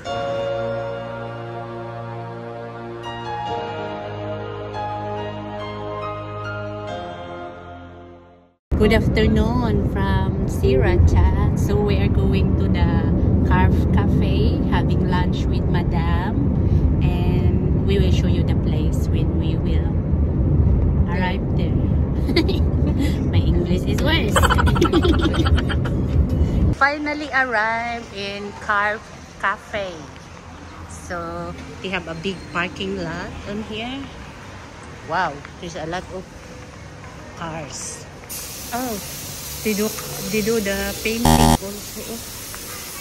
Good afternoon from Sriracha. So we are going to the Carve Cafe, having lunch with Madam, and we will show you the place when we will arrive there. My English is worse. Finally arrived in Carve Cafe. So they have a big parking lot on here. Wow, there's a lot of cars. Oh, they do the painting also.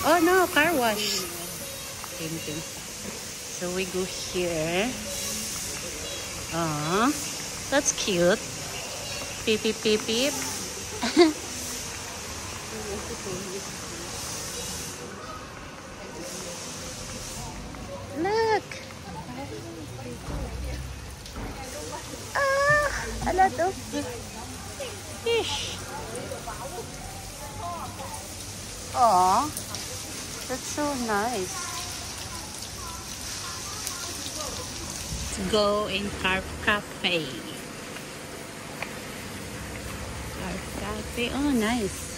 Oh no, car wash. Painting. So we go here. Ah, that's cute. Peep peep peep peep. Look. Ah, a lot of fish. Oh, that's so nice. Let's go in Carve Cafe. Carve Cafe. Oh, nice.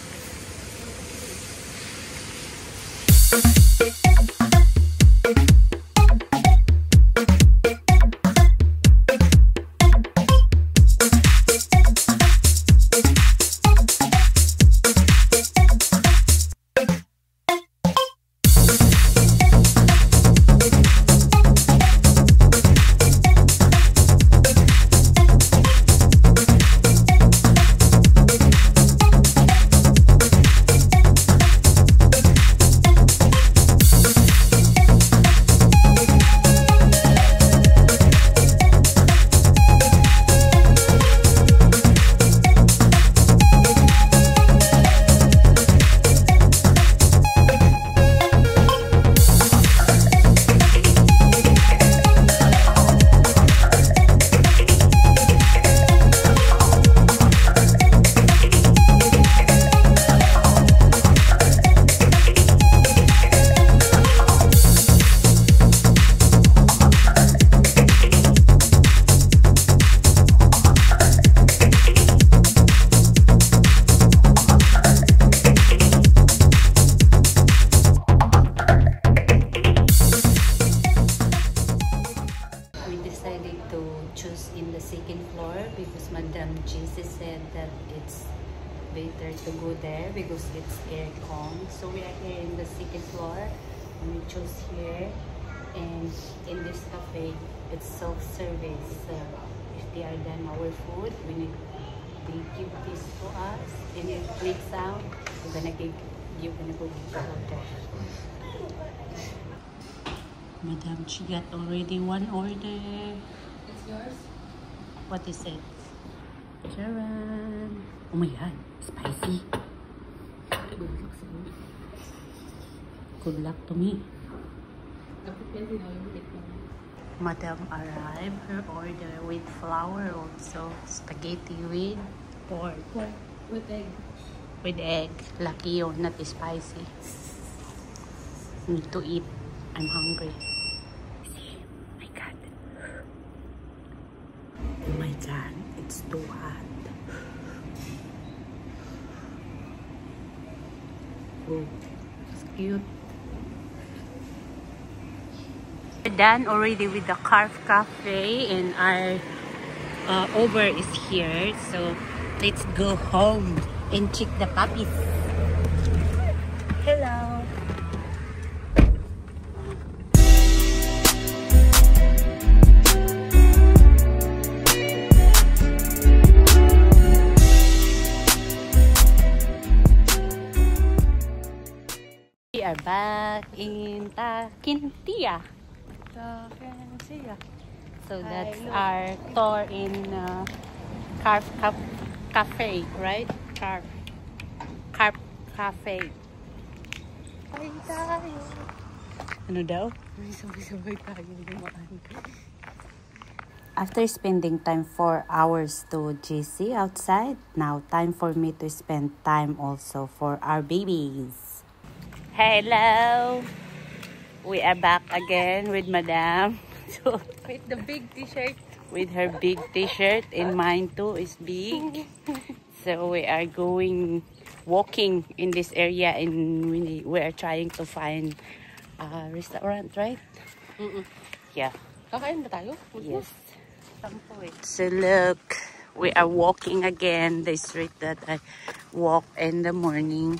Because Madam JC said that it's better to go there because it's aircon. So we are here in the second floor and we chose here. And in this cafe, it's self-service. If they are done our food, they give this to us. And it clicks out, we're gonna go to order. Madam, she got already one order. It's yours? What is it? Charan! Oh my god, spicy. Good luck to me. Madam arrived her order with flour also. Spaghetti with pork. With egg. With egg. Lucky yun, not spicy. Need to eat. I'm hungry. Oh my god, it's too hot. Oh, it's cute. We're done already with the Carve Cafe and our Uber is here. So let's go home and check the puppies. Hello. We are back in Takintia. So that's our tour in Carve Cafe, right? Carve Cafe. Ano daw? Sabay-sabay tayo dumaan. After spending time 4 hours to GC outside, now time for me to spend time also for our babies. Hello! We are back again with Madam. So, With the big t-shirt. with her big t-shirt, and mine too is big. So we are going walking in this area, and we are trying to find a restaurant, right? Yeah. Kakain ba tayo? Yes. So look, we are walking again the street that I walk in the morning.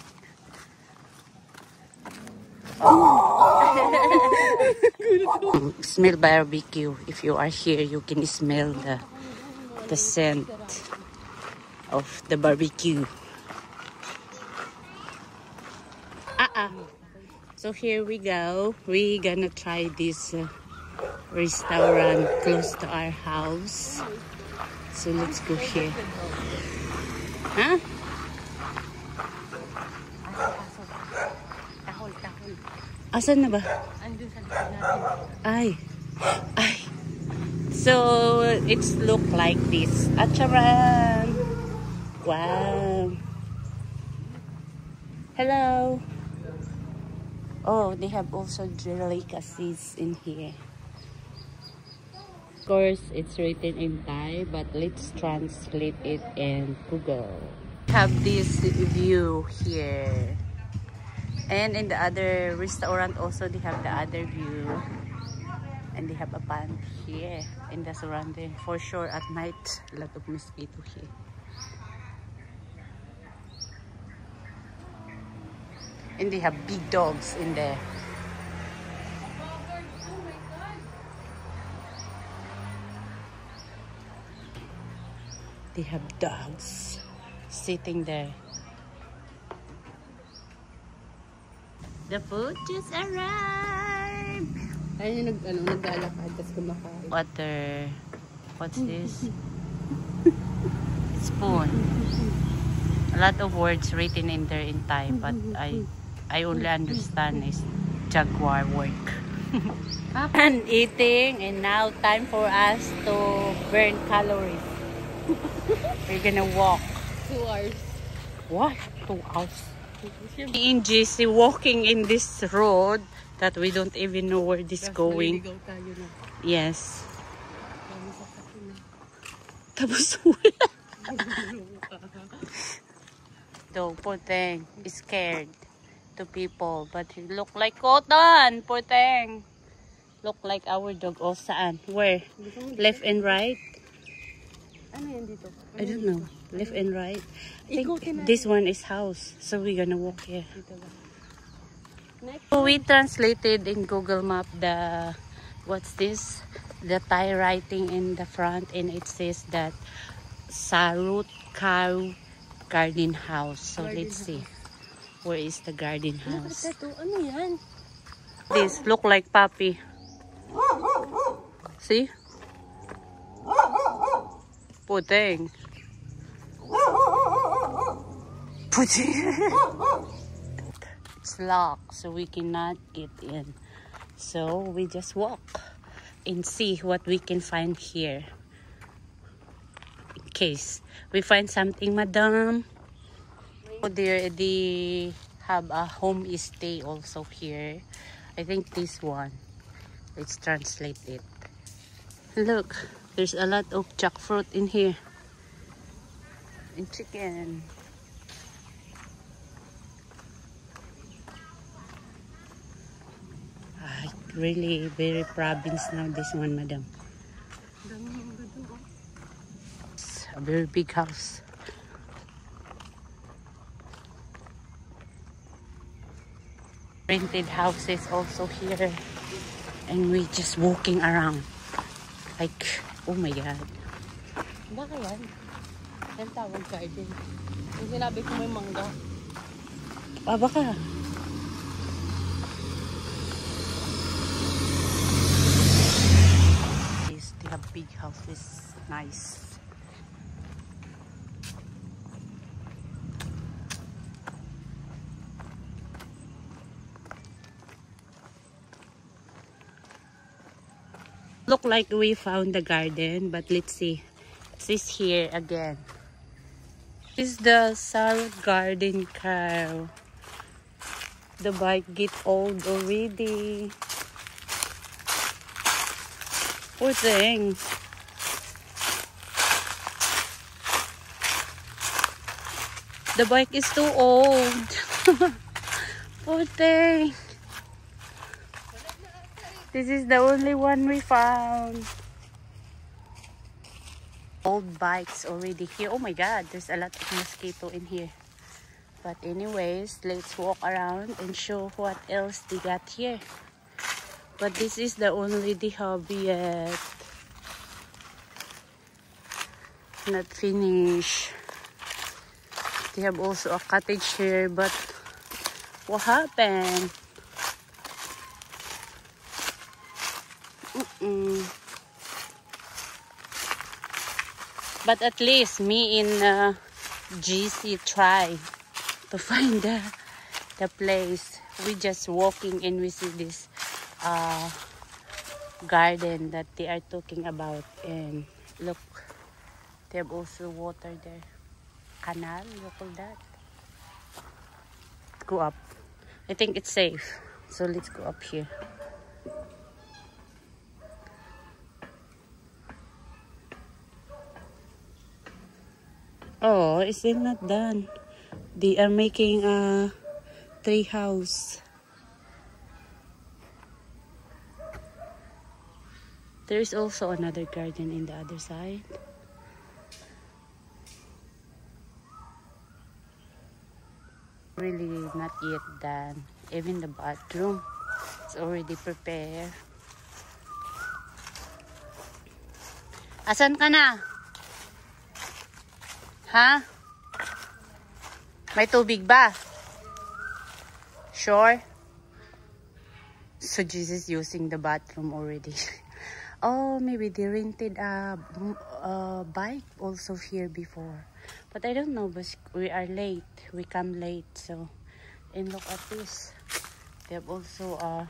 Smell barbecue. If you are here, you can smell the scent of the barbecue. So here we go. We gonna try this restaurant close to our house. So let's go here. Huh? Asan na ba? Andun sa likod natin. Ay. So it's look like this. Acharan. Wow. Hello. Oh, they have also delicacies in here. Of course, it's written in Thai, but let's translate it in Google. Have this view here. And in the other restaurant also, they have the other view. And they have a pond here in the surrounding. For sure, at night, a lot of mosquito here. And they have big dogs in there. They have dogs sitting there. The food just arrived. Ayun yung naglalakad, tapos kumakain. Water. What's this? Spoon. A lot of words written in there in Thai, but I only understand is jaguar work. And eating, and now time for us to burn calories. We're gonna walk. 2 hours. What? 2 hours? Me and JC walking in this road that we don't even know where this going. Tayo na. Yes. Tapos though, poor thing, is scared to people, but he look like cotton, poor thing. Look like our dog. Oh, saan? Where? Left and right? Ano yan dito? I don't know. Left and right. I think this one is house, so we're gonna walk here. So we translated in Google Map the, what's this? The Thai writing in the front, and it says that Sarut Cow Garden House. So let's see. Where is the garden house? Ano yan? This look like puppy. See? Puting. It's locked, so we cannot get in. So we just walk and see what we can find here. In case we find something, madam. Oh, they have a home stay also here. I think this one. Let's translate it. Look, there's a lot of jackfruit in here. And chicken. Really very province now, this one, madam. It's a very big house. Rented houses also here, and we just walking around like, oh my god. Baka yan. Yan tawag garden. Yung sinabi ko may mangga. Baka. They have big houses. Nice. Look like we found the garden, but let's see. This here again. This is the Sarut Garden cow. The bike get old already. Poor thing. The bike is too old. Poor thing. This is the only one we found. Old bikes already here. Oh my god, there's a lot of mosquito in here. But anyways, let's walk around and show what else they got here. But this is the only they have yet. Not finished. They have also a cottage here, but what happened? But at least me in GC try to find the place. We just walking and we see this garden that they are talking about, and look, they have also water there. Canal, look at that. Go up. I think it's safe, so let's go up here. Oh, it's still not done. They are making a tree house. There is also another garden in the other side. Really not yet done. Even the bathroom is already prepared. Asan ka na? Ha? May tubig ba? Sure? So Jesus is using the bathroom already. Oh, maybe they rented a bike also here before. But I don't know, but we are late. We come late, so. And look at this. They have also a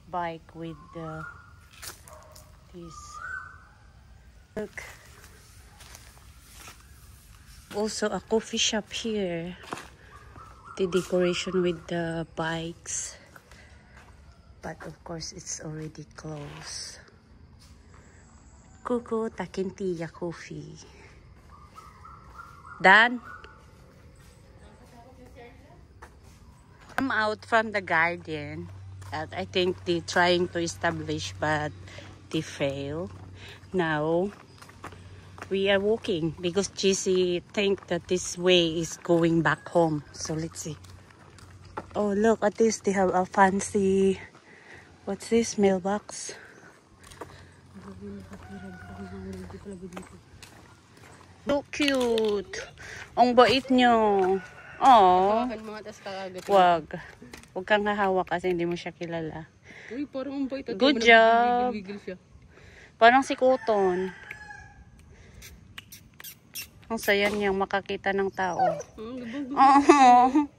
bike with this. Look. Also a coffee shop here. The decoration with the bikes. But of course, it's already closed. Kuko Takintilla Coffee. Done? I'm out from the garden. I think they're trying to establish, but they fail. Now, we are walking because GC think that this way is going back home. So let's see. Oh, look at this. They have a fancy, what's this, mailbox? So cute. Ang bait nyo. Oh. Wag. Huwag kang hahawak kasi hindi mo siya kilala. Uy, parang ang bait. Good job. Parang si Cotton. Ang saya niyang makakita ng tao. Oh.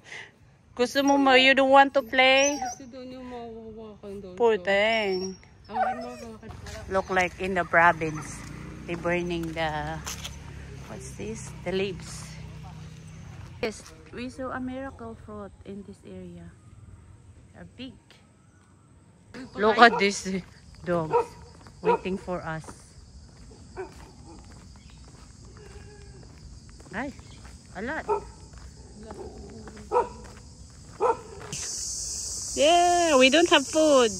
Gusto mo you don't want to play? Poor thing. Look like in the province. They burning the, what's this? The leaves. Yes, we saw a miracle fruit in this area. They're big. Look at this dogs waiting for us. Ay, a lot. Yeah, we don't have food.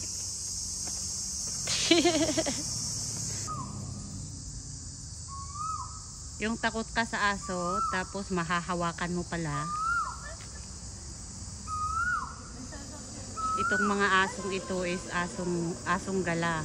Yung takot ka sa aso, tapos mahahawakan mo pala. Itong mga asong ito is asong gala.